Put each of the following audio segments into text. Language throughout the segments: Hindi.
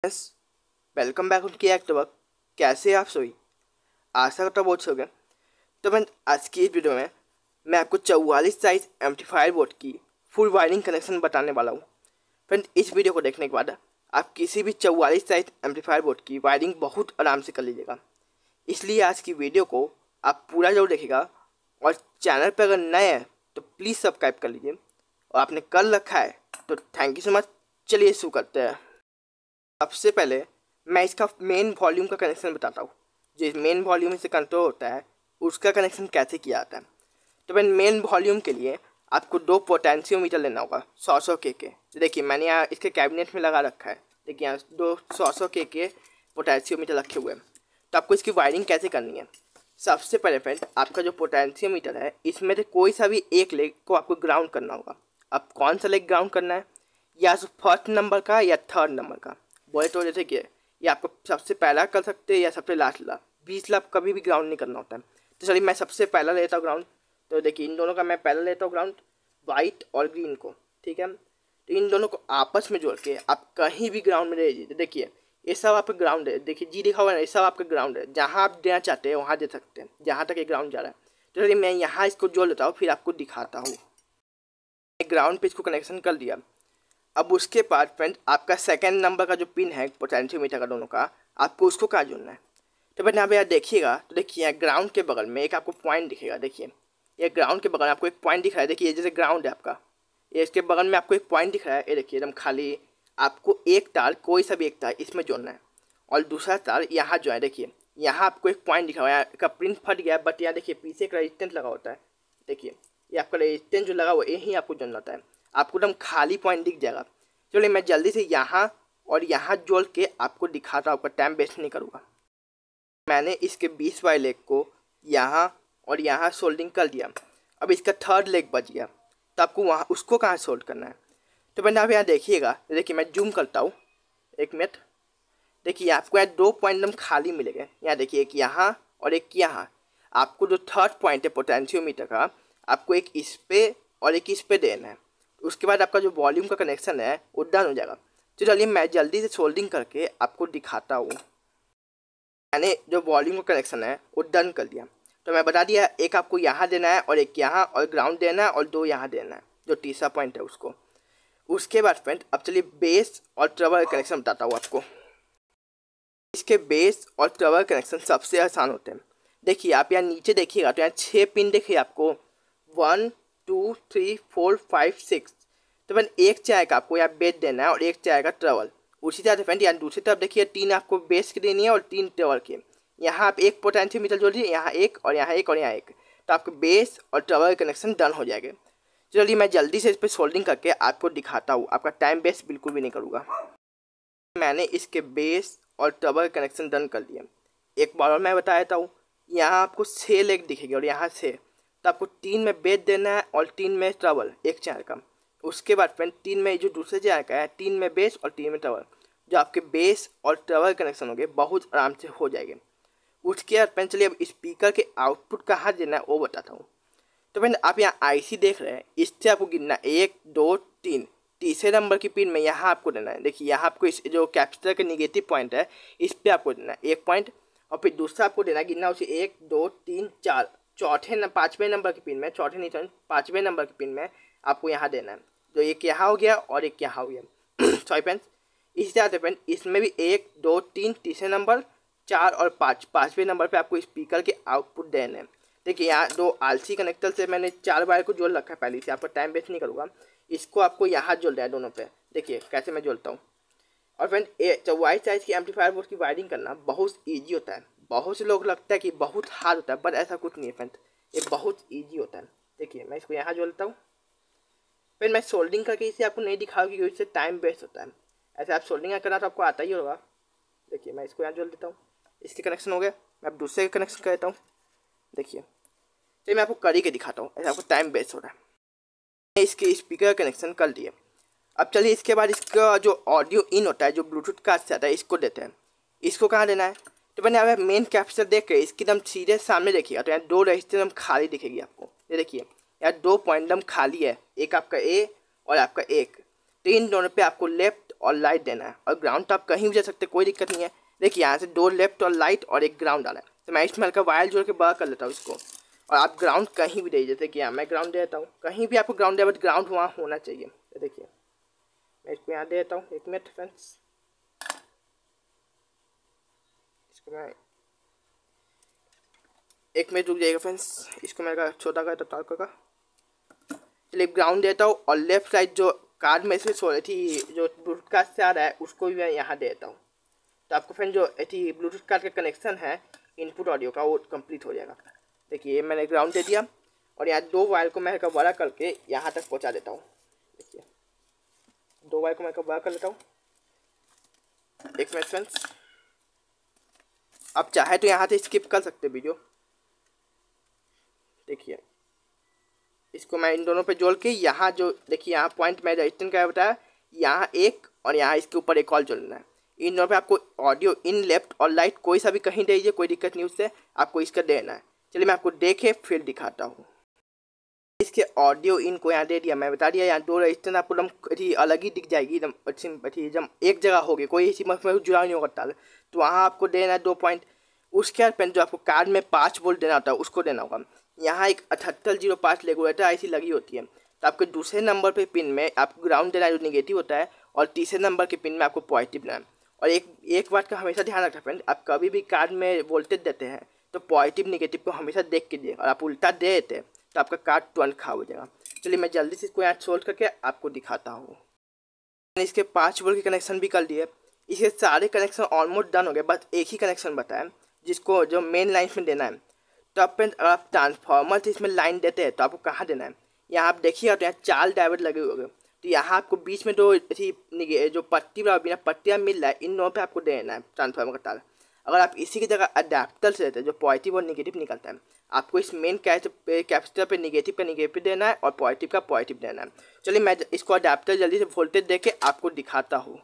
यस, वेलकम बैक उनकी एक्ट वर्क। कैसे आप सोई? आशा करता बहुत सो गए। तो मैं आज की इस वीडियो में मैं आपको 44 साइज एम्पलीफायर बोर्ड की फुल वायरिंग कनेक्शन बताने वाला हूँ। फ्रेंड, इस वीडियो को देखने के बाद आप किसी भी 44 साइज एम्पलीफायर बोर्ड की वायरिंग बहुत आराम से कर लीजिएगा। इसलिए आज की वीडियो को आप पूरा जरूर देखिएगा और चैनल पर अगर नए हैं तो प्लीज़ सब्सक्राइब कर लीजिए और आपने कर रखा है तो थैंक यू सो मच। चलिए शुरू करते हैं। सबसे पहले मैं इसका मेन वॉल्यूम का कनेक्शन बताता हूँ। जो मेन वॉल्यूम से कंट्रोल होता है उसका कनेक्शन कैसे किया जाता है। तो मैं मेन वॉल्यूम के लिए आपको 2 पोटेंशियोमीटर लेना होगा 100 के। देखिए मैंने यहाँ इसके कैबिनेट में लगा रखा है। देखिए यहाँ 2 100 के पोटेंशियोमीटर रखे हुए हैं। तो आपको इसकी वायरिंग कैसे करनी है। सबसे पहले फ्रेंड, आपका जो पोटेंशियोमीटर है इसमें से कोई सा भी एक लेग को आपको ग्राउंड करना होगा। अब कौन सा लेग ग्राउंड करना है, या फर्स्ट नंबर का या थर्ड नंबर का। बोले तो जैसे कि ये आपको सबसे पहला कर सकते हैं या सबसे लास्ट ला, बीच ला कभी भी ग्राउंड नहीं करना होता है। तो चलिए मैं सबसे पहला लेता हूँ ग्राउंड। तो देखिए इन दोनों का मैं पहला लेता हूँ ग्राउंड, वाइट और ग्रीन को। ठीक है, तो इन दोनों को आपस में जोड़ के आप कहीं भी ग्राउंड में दे दीजिए। देखिए ये सब आपका ग्राउंड है। देखिए जी लिखा हुआ है, ये सब आपका ग्राउंड है। जहाँ आप देना चाहते हैं वहाँ दे सकते हैं, जहाँ तक ये ग्राउंड जा रहा है। तो चलिए मैं यहाँ इसको जोड़ लेता हूँ, फिर आपको दिखाता हूँ। ग्राउंड पे इसको कनेक्शन कर दिया। अब उसके बाद फ्रेंड, आपका सेकंड नंबर का जो पिन है पोटेंशियोमीटर का दोनों का, आपको उसको कहाँ जोड़ना है। तो फ्रेंड यहाँ पे यार देखिएगा, तो देखिए यहाँ ग्राउंड के बगल में एक आपको पॉइंट दिखेगा। देखिए ये ग्राउंड के बगल में आपको एक पॉइंट दिख रहा है। देखिए ये जैसे ग्राउंड है आपका, ये इसके बगल में आपको एक पॉइंट दिख रहा है। ये देखिए एकदम खाली। आपको एक तार, कोई सा भी एक तार इसमें जोड़ना है और दूसरा तार यहाँ जो है। देखिए यहाँ आपको एक पॉइंट दिखा हुआ है, का प्रिंट फट गया है, बट यहाँ देखिए पीछे एक रेजिस्टेंस लगा होता है। देखिए ये आपका रेजिस्टेंस जो लगा हुआ है यही आपको जोड़ना होता है। आपको एकदम खाली पॉइंट दिख जाएगा। चलिए मैं जल्दी से यहाँ और यहाँ जोड़ के आपको दिखाता हूँ, आपका टाइम वेस्ट नहीं करूँगा। मैंने इसके 20 वाले लेग को यहाँ और यहाँ सोल्डिंग कर दिया। अब इसका थर्ड लेग बच गया, तो आपको वहाँ उसको कहाँ सोल्ड करना है। तो मैंने आप यहाँ देखिएगा, देखिए मैं जूम करता हूँ, एक मिनट। देखिए आपको यहाँ 2 पॉइंट एकदम खाली मिलेंगे। यहाँ देखिए एक यहाँ और एक यहाँ। आपको जो थर्ड पॉइंट है पोटेंशियोमीटर का, आपको एक इस पे और एक इस पे देना है। उसके बाद आपका जो वॉल्यूम का कनेक्शन है वो डन हो जाएगा। तो चलिए मैं जल्दी से सोल्डिंग करके आपको दिखाता हूँ। मैंने जो वॉल्यूम का कनेक्शन है वो डन कर दिया। तो मैं बता दिया, एक आपको यहाँ देना है और एक यहाँ, और ग्राउंड देना है और 2 यहाँ देना है, जो तीसरा पॉइंट है उसको। उसके बाद फ्रेंड अब चलिए बेस और ट्रबल कनेक्शन बताता हूँ आपको। इसके बेस और ट्रबल कनेक्शन सबसे आसान होते हैं। देखिए आप यहाँ नीचे देखिएगा तो यहाँ 6 पिन देखिए आपको, 1 2 3 4 5 6। तो फ्रेंड एक जाएगा आपको यहाँ बेस देना है और एक जाएगा ट्रबल। उसी तरह से फ्रेंड यहाँ दूसरी तरफ देखिए 3 आपको बेस की देनी है और 3 ट्रबल की। यहाँ आप एक पोटेंशियोमीटर जोड़ दीजिए, यहाँ एक और यहाँ एक और यहाँ एक, तो आपको बेस और ट्रबल कनेक्शन डन हो जाएगा। चलिए मैं जल्दी से इस पर सोल्डिंग करके आपको दिखाता हूँ, आपका टाइम वेस्ट बिल्कुल भी नहीं करूँगा। मैंने इसके बेस और ट्रबल कनेक्शन डन कर दिया। एक बार और मैं बता देता हूँ, यहाँ आपको 6 लेग दिखेगी और यहाँ 6, तो आपको 3 में बेस देना है और 3 में ट्रबल, एक चैनल का। उसके बाद फ्रेंड 3 में जो दूसरे चैनल का है, 3 में बेस और 3 में ट्रबल, जो आपके बेस और ट्रबल कनेक्शन हो गए बहुत आराम से हो जाएंगे। उसके बाद फ्रेंड चलिए अब स्पीकर के आउटपुट कहाँ देना है वो बताता हूँ। तो फ्रेंड आप यहाँ आईसी देख रहे हैं, इससे आपको गिनना 1 2 3, तीसरे नंबर की पिन में यहाँ आपको देना है। देखिए यहाँ आपको इस जो कैपेसिटर का निगेटिव पॉइंट है इस पर आपको देना है 1 पॉइंट, और फिर दूसरा आपको देना है गिनना उसे 1 2 3 4, पाँचवें नंबर की पिन में, चौथे नहीं तो 5वें नंबर की पिन में आपको यहाँ देना है। तो एक यहाँ हो गया और एक यहाँ हो गया। सॉरी फ्रेंड्स, इसी तरह से फ्रेंड इसमें भी 1 2 3 तीसरे नंबर, 4 और 5 पाँचवें नंबर पर आपको स्पीकर के आउटपुट देने हैं। देखिए यहाँ 2 आलसी कनेक्टर से मैंने 4 वायर को जोड़ रखा है पहले से, आपका टाइम वेस्ट नहीं करूँगा। इसको आपको यहाँ जोड़ना है दोनों पे। देखिए कैसे मैं जोड़ता हूँ। और फ्रेंड 44 साइज की एम्पलीफायर बोर्ड की वायरिंग करना बहुत ईजी होता है। बहुत से लोग लगता है कि बहुत हार्ड होता है, बट ऐसा कुछ नहीं है फ्रेंड, ये बहुत ईजी होता है। देखिए मैं इसको यहाँ जोड़ता हूँ। फिर मैं सोल्डिंग करके इसे आपको नहीं दिखाऊंगी क्योंकि इससे टाइम वेस्ट होता है। ऐसे आप सोल्डिंग करना तो आपको आता ही होगा। देखिए मैं इसको यहाँ जोड़ देता हूँ, इसके कनेक्शन हो गया। मैं अब दूसरे का कनेक्शन कर देता हूँ। देखिए चलिए मैं आपको कर के दिखाता हूँ, ऐसे आपको टाइम वेस्ट हो रहा है। इसके स्पीकर कनेक्शन कर दिए। अब चलिए इसके बाद इसका जो ऑडियो इन होता है, जो ब्लूटूथ कार्ड से आता है, इसको देते हैं। इसको कहाँ देना है। तो मैंने यहाँ मेन कैपेसिटर देख के इसकी एकदम सीधे सामने देखिएगा तो यहाँ 2 रजिस्टर एकदम खाली दिखेगी आपको। ये देखिए यहाँ 2 पॉइंट एकदम खाली है, एक आपका ए और आपका एक। तो इन दोनों पे आपको लेफ्ट और लाइट देना है, और ग्राउंड तो आप कहीं भी जा सकते, कोई दिक्कत नहीं है। देखिए यहाँ से 2 लेफ्ट और लाइट और एक ग्राउंड डाला है, तो मैं इसमें हल्का वायर जोड़ के बड़ा कर लेता हूँ इसको। और आप ग्राउंड कहीं भी दे, जैसे कि यहाँ मैं ग्राउंड दे देता हूँ, कहीं भी आपको ग्राउंड दे, बट ग्राउंड वहाँ होना चाहिए। तो देखिए मैं इसको यहाँ दे देता हूँ, 1 मिनट फ्रेंड्स, इसको मैं 1 मिनट रुक जाइएगा फ्रेंड्स, इसको मैं छोटा कर देता हूँ। चलिए ग्राउंड देता हूँ, और लेफ्ट साइड जो कार्ड में से सो रही थी जो ब्लूटूथ कार्ड से आ रहा है उसको भी मैं यहाँ दे देता हूँ। तो आपको फ्रेंड जो थी ब्लूटूथ कार्ड का कनेक्शन है इनपुट ऑडियो का वो कंप्लीट हो जाएगा। देखिए मैंने ग्राउंड दे दिया, और यहाँ 2 वायर को मैं बड़ा करके यहाँ तक पहुँचा देता हूँ। देखिए 2 वायर को मैं बड़ा कर लेता हूँ। 1 मिनट फ्रेंड्स, आप चाहे तो यहाँ से स्किप कर सकते वीडियो। देखिए इसको मैं इन दोनों पे जोड़ के यहाँ जो देखिए यहाँ पॉइंट मैं रजिस्टर का बताया, यहाँ एक और यहाँ इसके ऊपर एक और जोड़ना है। इन दोनों पे आपको ऑडियो इन लेफ्ट और लाइट कोई सा भी कहीं दे दीजिए, कोई दिक्कत नहीं, उससे आपको इसका देना है। चलिए मैं आपको देखे फिर दिखाता हूँ। इसके ऑडियो इन को यहाँ दे दिया, मैं बता दिया। यहाँ 2 रजिस्टर आपको एकदम अलग ही दिख जाएगी, एकदम एक जगह होगी, कोई इसी में जुड़ा नहीं होगा। तो वहाँ आपको देना है 2 पॉइंट। उसके बाद पेन जो आपको कार्ड में 5 वोल्ट देना होता है उसको देना होगा। यहाँ एक 7805 रेगुलेटर ऐसी लगी होती है, तो आपके दूसरे नंबर पे पिन में आपको ग्राउंड देना है जो निगेटिव होता है, और तीसरे नंबर के पिन में आपको पॉजिटिव देना है। और एक बात का हमेशा ध्यान रखना फ्रेंड, आप कभी भी कार्ड में वोल्टेज देते हैं तो पॉजिटिव निगेटिव को हमेशा देख के दिए, और आप उल्टा दे देते हैं तो आपका कार्ड तुरंत खराब हो जाएगा। चलिए मैं जल्दी से इसको यहाँ सोल्व करके आपको दिखाता हूँ। मैंने इसके 5 वोल्ट के कनेक्शन भी कर दिए, इसके सारे कनेक्शन ऑलमोस्ट डन हो गए, बस एक ही कनेक्शन बताया जिसको जो मेन लाइन में देना है। तो आप अगर आप ट्रांसफार्मर से इसमें लाइन देते हैं तो आपको कहाँ देना है, यहाँ आप देखिएगा तो यहाँ 4 डायोड लगे हुए, तो यहाँ आपको बीच में 2 जो पट्टी वाला बिना पट्टियाँ मिल रहा है, इन दोनों पे आपको देना है ट्रांसफार्मर का तार। अगर आप इसी की जगह अडेप्टर से देते हैं जो पॉजिटिव और निगेटिव निकलता है, आपको इस मेन कैपेसिटर पे निगेटिव का निगेटिव देना है और पॉजिटिव का पॉजिटिव देना है। चलिए मैं इसको अडेप्टर जल्दी से वोल्टेज दे के आपको दिखाता हूँ।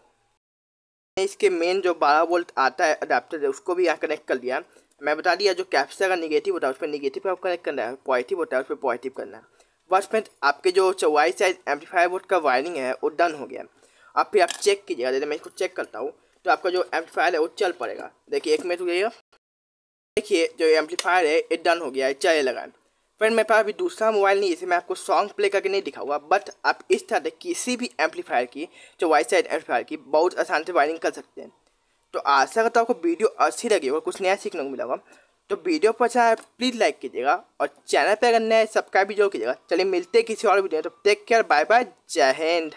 इसके मेन जो 12 वोल्ट आता है अडेप्टर है उसको भी यहाँ कनेक्ट कर दिया। मैं बता दिया जो कैपेसिटर का निगेटिव होता है उस पर निगेटिव का कनेक्ट करना है, पॉजिटिव होता है उस पर पॉजिटिव करना है। बस फ्रेंड आपके जो 44 साइज एम्पलीफायर बोर्ड का वायरिंग है वो डन हो गया। अब फिर आप चेक कीजिएगा, जैसे मैं इसको चेक करता हूँ तो आपका जो एम्पलीफायर है वो चल पड़ेगा। देखिए 1 मिनट रुकिएगा, देखिए जो एम्पलीफायर है ये डन हो गया है, चले लगा। फ्रेंड मेरे पास अभी दूसरा मोबाइल नहीं है, इसे मैं आपको सॉन्ग प्ले करके नहीं दिखाऊंगा, बट आप इस तरह किसी भी एम्पलीफायर की जो वाइट साइड एम्पलीफायर की बहुत आसान से वायरिंग कर सकते हैं। तो आशा करता हूँ आपको वीडियो अच्छी लगी होगा, कुछ नया सीखने को मिला होगा। तो वीडियो पर अच्छा है प्लीज़ लाइक कीजिएगा, और चैनल पर अगर नया सब्सक्राइब भी जरूर कीजिएगा। चलिए मिलते हैं किसी और वीडियो में, तो टेक केयर, बाय बाय, जय हिंद।